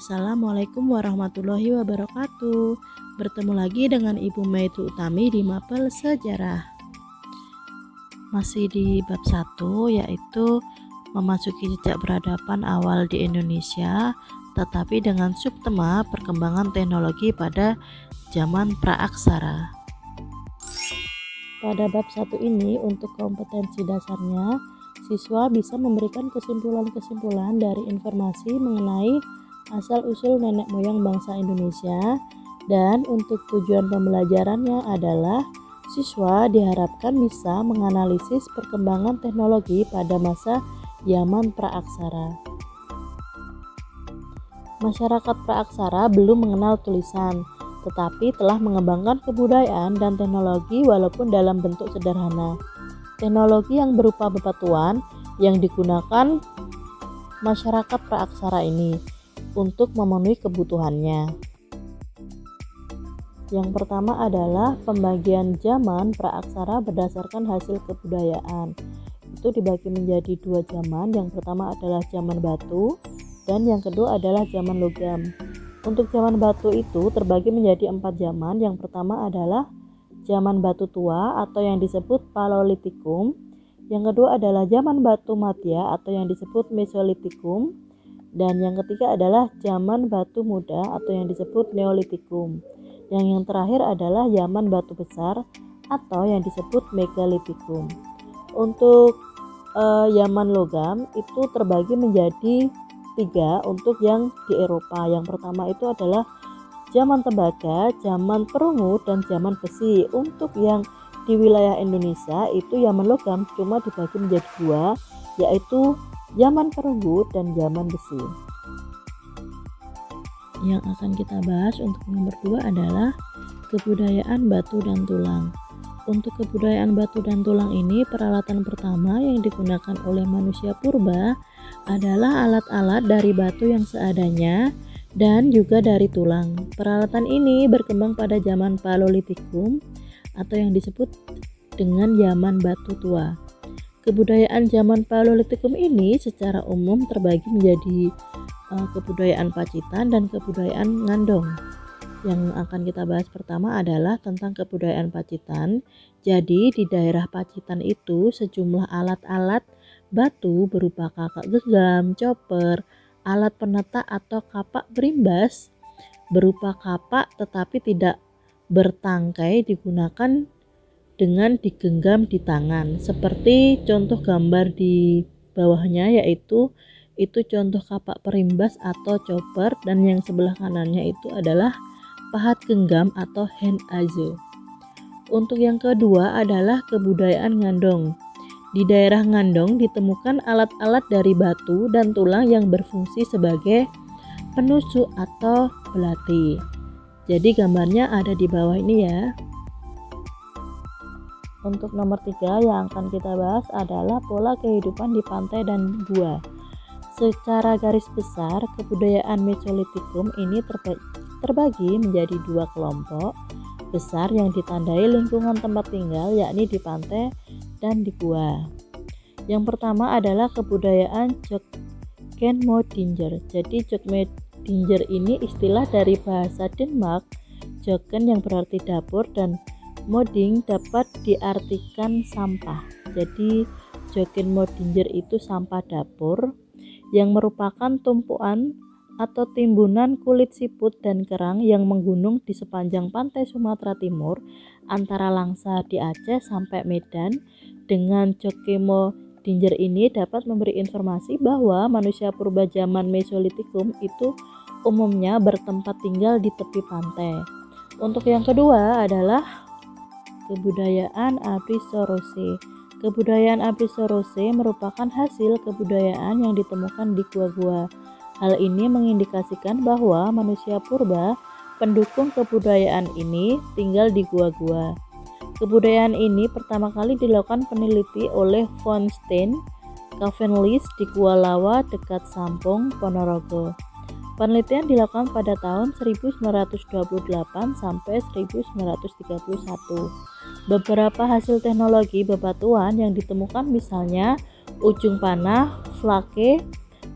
Assalamualaikum warahmatullahi wabarakatuh. Bertemu lagi dengan Ibu Maitri Utami di Mapel Sejarah. Masih di bab 1, yaitu memasuki jejak peradaban awal di Indonesia, tetapi dengan subtema perkembangan teknologi pada zaman praaksara. Pada bab 1 ini, untuk kompetensi dasarnya, siswa bisa memberikan kesimpulan-kesimpulan dari informasi mengenai asal-usul nenek moyang bangsa Indonesia, dan untuk tujuan pembelajarannya adalah siswa diharapkan bisa menganalisis perkembangan teknologi pada masa zaman praaksara. Masyarakat praaksara belum mengenal tulisan, tetapi telah mengembangkan kebudayaan dan teknologi walaupun dalam bentuk sederhana. Teknologi yang berupa bebatuan yang digunakan masyarakat praaksara ini untuk memenuhi kebutuhannya. Yang pertama adalah pembagian zaman praaksara berdasarkan hasil kebudayaan. Itu dibagi menjadi 2 zaman. Yang pertama adalah zaman batu dan yang kedua adalah zaman logam. Untuk zaman batu itu terbagi menjadi 4 zaman. Yang pertama adalah zaman batu tua atau yang disebut Paleolitikum. Yang kedua adalah zaman batu madya atau yang disebut Mesolitikum. Dan yang ketiga adalah zaman batu muda atau yang disebut Neolitikum. Yang terakhir adalah zaman batu besar atau yang disebut Megalitikum. Untuk zaman logam itu terbagi menjadi 3 untuk yang di Eropa. Yang pertama itu adalah zaman tembaga, zaman perunggu, dan zaman besi. Untuk yang di wilayah Indonesia itu zaman logam cuma dibagi menjadi 2, yaitu zaman perunggu dan zaman besi. Yang akan kita bahas untuk nomor 2 adalah kebudayaan batu dan tulang. Untuk kebudayaan batu dan tulang ini, peralatan pertama yang digunakan oleh manusia purba adalah alat-alat dari batu yang seadanya dan juga dari tulang. Peralatan ini berkembang pada zaman Paleolitikum atau yang disebut dengan zaman batu tua. Kebudayaan zaman Paleolitikum ini secara umum terbagi menjadi kebudayaan Pacitan dan kebudayaan Ngandong. Yang akan kita bahas pertama adalah tentang kebudayaan Pacitan. Jadi di daerah Pacitan itu sejumlah alat-alat batu berupa kakak genggam, chopper, alat penetak atau kapak berimbas berupa kapak tetapi tidak bertangkai digunakan dengan digenggam di tangan. Seperti contoh gambar di bawahnya, yaitu itu contoh kapak perimbas atau chopper, dan yang sebelah kanannya itu adalah pahat genggam atau hand axe. Untuk yang kedua adalah kebudayaan Ngandong. Di daerah Ngandong ditemukan alat-alat dari batu dan tulang yang berfungsi sebagai penusuk atau belati. Jadi gambarnya ada di bawah ini ya. Untuk nomor 3 yang akan kita bahas adalah pola kehidupan di pantai dan gua. Secara garis besar, kebudayaan Mesolitikum ini terbagi menjadi 2 kelompok besar yang ditandai lingkungan tempat tinggal, yakni di pantai dan di gua. Yang pertama adalah kebudayaan Jokkenmodinger. Jadi Jokkenmodinger ini istilah dari bahasa Denmark. Jokken yang berarti dapur dan modding dapat diartikan sampah. Jadi Jokkenmodinger itu sampah dapur yang merupakan tumpuan atau timbunan kulit siput dan kerang yang menggunung di sepanjang pantai Sumatera Timur antara Langsa di Aceh sampai Medan. Dengan Jokkenmodinger ini dapat memberi informasi bahwa manusia purba zaman Mesolitikum itu umumnya bertempat tinggal di tepi pantai. Untuk yang kedua adalah kebudayaan Abruzzo-Rose. Kebudayaan Abruzzo-Rose merupakan hasil kebudayaan yang ditemukan di gua-gua. Hal ini mengindikasikan bahwa manusia purba pendukung kebudayaan ini tinggal di gua-gua. Kebudayaan ini pertama kali dilakukan peneliti oleh von Stein Cavendish di Gua Lawa dekat Sampung, Ponorogo. Penelitian dilakukan pada tahun 1928 sampai 1931. Beberapa hasil teknologi bebatuan yang ditemukan misalnya ujung panah, flake,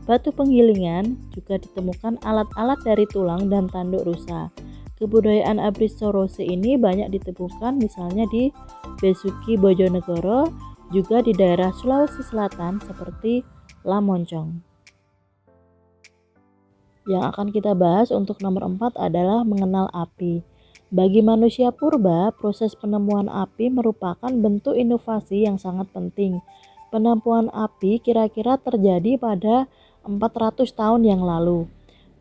batu penggilingan, juga ditemukan alat-alat dari tulang dan tanduk rusa. Kebudayaan Abris Sorose ini banyak ditemukan misalnya di Besuki Bojonegoro, juga di daerah Sulawesi Selatan seperti Lamoncong. Yang akan kita bahas untuk nomor 4 adalah mengenal api. Bagi manusia purba, proses penemuan api merupakan bentuk inovasi yang sangat penting. Penemuan api kira-kira terjadi pada 400 tahun yang lalu.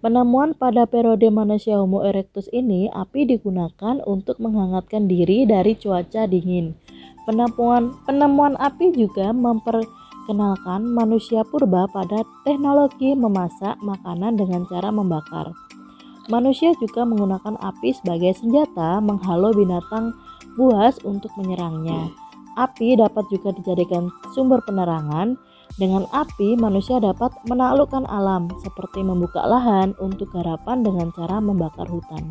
Penemuan pada periode manusia Homo erectus ini, api digunakan untuk menghangatkan diri dari cuaca dingin. Penemuan api juga memperkenalkan manusia purba pada teknologi memasak makanan dengan cara membakar. Manusia juga menggunakan api sebagai senjata menghalau binatang buas untuk menyerangnya. Api dapat juga dijadikan sumber penerangan. Dengan api, manusia dapat menaklukkan alam, seperti membuka lahan untuk garapan dengan cara membakar hutan.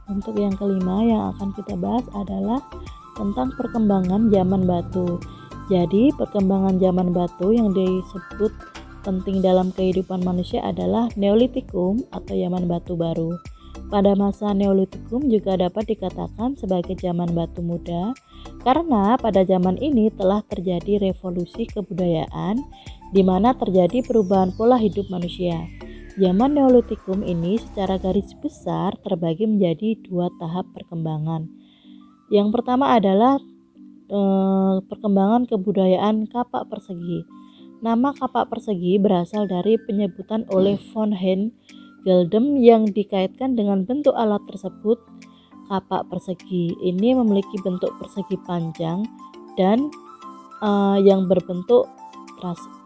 Untuk yang kelima yang akan kita bahas adalah tentang perkembangan zaman batu. Jadi, perkembangan zaman batu yang disebut penting dalam kehidupan manusia adalah Neolitikum atau zaman batu baru. Pada masa Neolitikum juga dapat dikatakan sebagai zaman batu muda, karena pada zaman ini telah terjadi revolusi kebudayaan di mana terjadi perubahan pola hidup manusia. Zaman Neolitikum ini secara garis besar terbagi menjadi 2 tahap perkembangan. Yang pertama adalah perkembangan kebudayaan kapak persegi. Nama kapak persegi berasal dari penyebutan oleh von Geldem yang dikaitkan dengan bentuk alat tersebut. Kapak persegi ini memiliki bentuk persegi panjang dan yang berbentuk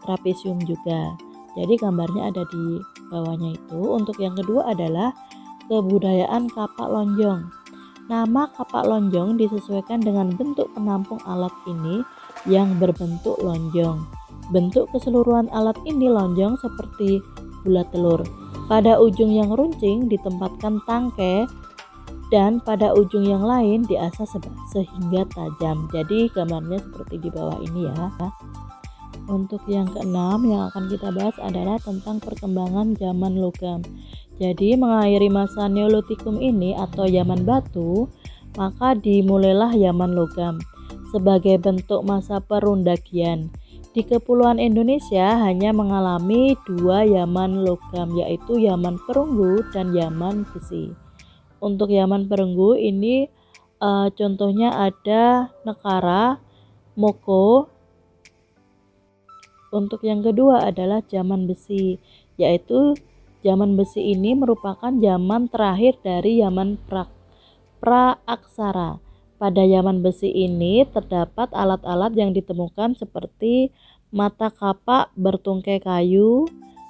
trapesium juga. Jadi gambarnya ada di bawahnya itu. Untuk yang kedua adalah kebudayaan kapak lonjong. Nama kapak lonjong disesuaikan dengan bentuk penampung alat ini yang berbentuk lonjong. Bentuk keseluruhan alat ini lonjong seperti bulat telur. Pada ujung yang runcing ditempatkan tangkai dan pada ujung yang lain diasah sehingga tajam. Jadi gambarnya seperti di bawah ini ya. Untuk yang keenam yang akan kita bahas adalah tentang perkembangan zaman logam. Jadi mengakhiri masa Neolitikum ini atau zaman batu, maka dimulailah zaman logam sebagai bentuk masa perundagian. Di Kepulauan Indonesia hanya mengalami 2 zaman logam, yaitu zaman perunggu dan zaman besi. Untuk zaman perunggu ini contohnya ada Nekara, Moko. Untuk yang kedua adalah zaman besi, yaitu zaman besi ini merupakan zaman terakhir dari zaman praaksara. Pada zaman besi ini terdapat alat-alat yang ditemukan seperti mata kapak bertungkai kayu,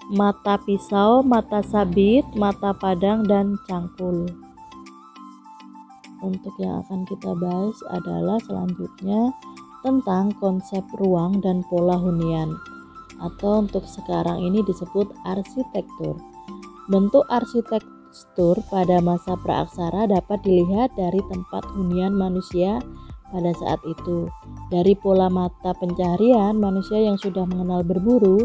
mata pisau, mata sabit, mata padang, dan cangkul. Untuk yang akan kita bahas adalah selanjutnya tentang konsep ruang dan pola hunian, atau untuk sekarang ini disebut arsitektur. Bentuk arsitektur pada masa praaksara dapat dilihat dari tempat hunian manusia pada saat itu. Dari pola mata pencaharian, manusia yang sudah mengenal berburu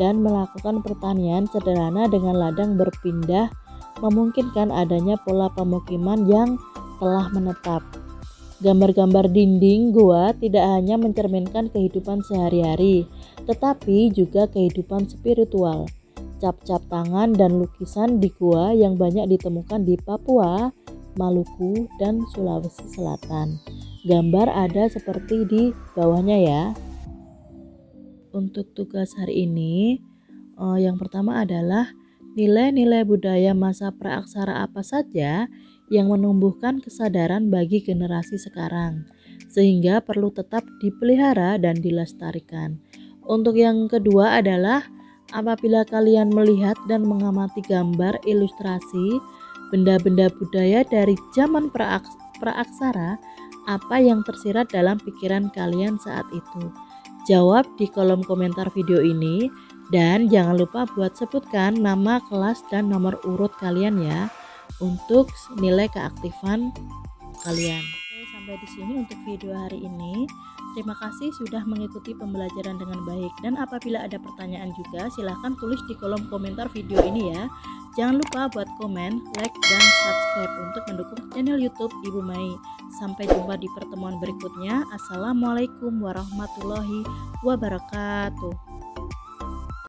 dan melakukan pertanian sederhana dengan ladang berpindah memungkinkan adanya pola pemukiman yang telah menetap. Gambar-gambar dinding gua tidak hanya mencerminkan kehidupan sehari-hari, tetapi juga kehidupan spiritual. Cap-cap tangan dan lukisan di gua yang banyak ditemukan di Papua, Maluku, dan Sulawesi Selatan. Gambar ada seperti di bawahnya ya. Untuk tugas hari ini, yang pertama adalah nilai-nilai budaya masa praaksara apa saja yang menumbuhkan kesadaran bagi generasi sekarang, sehingga perlu tetap dipelihara dan dilestarikan. Untuk yang kedua adalah apabila kalian melihat dan mengamati gambar ilustrasi benda-benda budaya dari zaman praaksara, apa yang tersirat dalam pikiran kalian saat itu? Jawab di kolom komentar video ini dan jangan lupa buat sebutkan nama kelas dan nomor urut kalian ya untuk nilai keaktifan kalian. Oke, sampai di sini untuk video hari ini. Terima kasih sudah mengikuti pembelajaran dengan baik, dan apabila ada pertanyaan juga silahkan tulis di kolom komentar video ini ya. Jangan lupa buat komen, like, dan subscribe untuk mendukung channel YouTube Ibu Mai. Sampai jumpa di pertemuan berikutnya. Assalamualaikum warahmatullahi wabarakatuh.